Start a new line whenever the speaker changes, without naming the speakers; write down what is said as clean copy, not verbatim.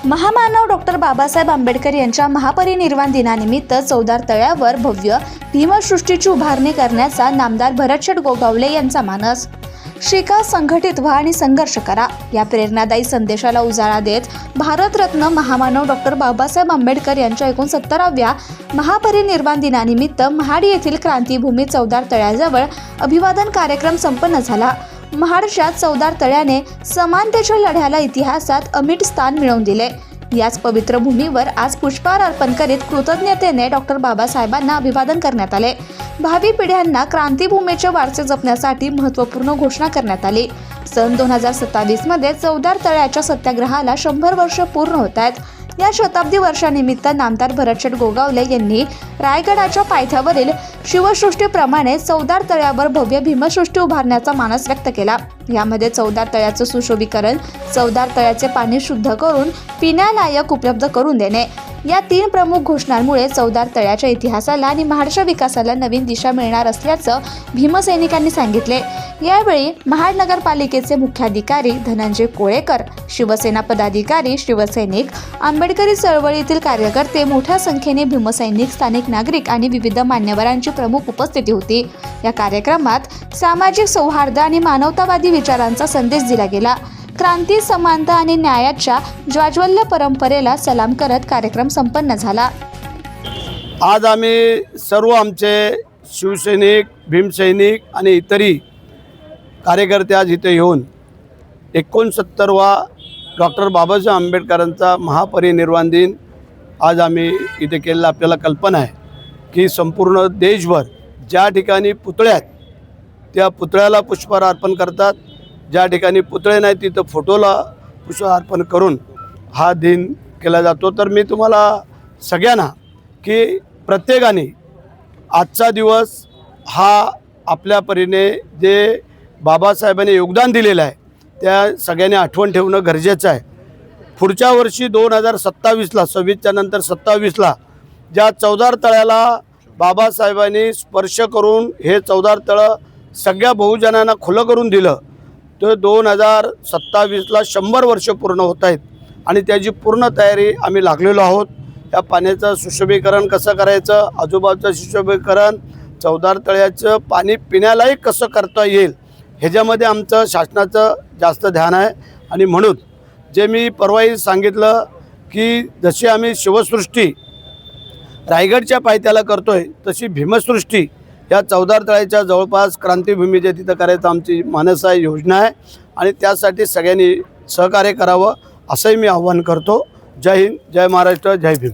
महामानव डॉक्टर बाबासाहेब आंबेडकर यांच्या महापरिनिर्वाण दिनानिमित्त चौदार तळ्यावर भव्य भीमसृष्टीची उभारणी करण्याचा नामदार भरतशेठ गोगावले यांचा मानस। शिका, संघटित व्हा आणि संघर्ष करा या प्रेरणादायी संदेशाला उजाळा देत भारतरत्न महामानव डॉक्टर बाबासाहेब आंबेडकर यांच्या 69व्या महापरिनिर्वाण दिनानिमित्त महाड येथील क्रांतीभूमी चौदार तळ्याजवळ अभिवादन कार्यक्रम संपन्न झाला। महाडच्या चौदार तळ्याने समानतेच्या लढ्याला इतिहासात अमिट स्थान मिळवून दिले। याच पवित्र भूमीवर आज पुष्पहार अर्पण करीत कृतज्ञतेने डॉक्टर बाबासाहेबांना अभिवादन करण्यात आले। भावी पिढ्यांना क्रांतीभूमीचे वारसे जपण्यासाठी महत्त्वपूर्ण घोषणा करण्यात आली। सन 2027 मध्ये चौदार तळ्याच्या सत्याग्रहाला 100 वर्ष पूर्ण होत आहेत। या शताब्दी वर्षानिमित्त नामदार भरतशेठ गोगावले यांनी रायगडाच्या पायथ्यावरील शिवसृष्टीप्रमाणे चौदार तळ्यावर भव्य भीमसृष्टी उभारण्याचा मानस व्यक्त केला। यामध्ये चौदार तळ्याचं सुशोभीकरण, चौदार तळ्याचे पाणी शुद्ध करून पिण्यालायक उपलब्ध करून देणे या 3 प्रमुख घोषणांमुळे चौदार तळ्याच्या इतिहासाला आणि महाडच्या विकासाला नवीन दिशा मिळणार असल्याचं भीमसैनिकांनी सांगितले। यावेळी महाड नगरपालिकेचे मुख्याधिकारी धनंजय कोळेकर, शिवसेना पदाधिकारी, शिवसैनिक, आंबेडकरी चळवळीतील कार्यकर्ते, मोठ्या संख्येने भीमसैनिक, स्थानिक नागरिक आणि विविध मान्यवरांची प्रमुख उपस्थिती होती। या कार्यक्रमात सामाजिक सौहार्द आणि मानवतावादी विचारांचा संदेश दिला गेला। क्रांती, समानता आणि न्यायाच्या ज्वाज्वल्य परंपरेला सलाम करत कार्यक्रम संपन्न झाला।
आज आम्ही सर्व आमचे शिवसैनिक, भीमसैनिक आणि इतरही कार्यकर्ते आज इथे येऊन 69वा डॉक्टर बाबासाहेब आंबेडकरांचा महापरिनिर्वाण दिन आज आम्ही इथे केलेला। आपल्याला कल्पना आहे की संपूर्ण देशभर ज्या ठिकाणी पुतळे आहेत त्या पुतळ्याला पुष्पहार अर्पण करतात, ज्या ठिकाणी पुतळे नाही तिथं फोटोला पुष्पहार अर्पण करून हा दिन केला जातो। तर मी तुम्हाला सगळ्यांना की प्रत्येकाने आजचा दिवस हा आपल्या परीने जे बाबासाहेबांनी योगदान दिलेलं आहे त्या सगळ्यांनी आठवण ठेवणं गरजेचं आहे। पुढच्या वर्षी 2027ला 26च्या नंतर 27ला ज्या चौदार तळ्याला बाबासाहेबांनी स्पर्श करून हे चौदार तळं सगळ्या बहुजनांना खुलं करून दिलं, तर 2027ला 100 वर्ष पूर्ण होत आहेत आणि त्याची पूर्ण तयारी आम्ही लागलेलो आहोत। या पाण्याचं सुशोभीकरण कसं करायचं, आजूबाजूचं सुशोभीकरण, चौदार तळ्याचं पाणी पिण्यालाही कसं करता येईल ह्याच्यामध्ये आमचं शासनाचं जास्त ध्यान आहे। आणि म्हणून जे मी परवाही सांगितलं की जशी आम्ही शिवसृष्टी रायगडच्या पायथ्याला करतोय तशी भीमसृष्टी या चौदार तळ्याच्या जवळपास क्रांतीभूमीच्या तिथं करायचं आमची मानस आहे, योजना आहे आणि त्यासाठी सगळ्यांनी सहकार्य करावं असंही मी आवाहन करतो। जय हिंद, जय महाराष्ट्र, जय भीम।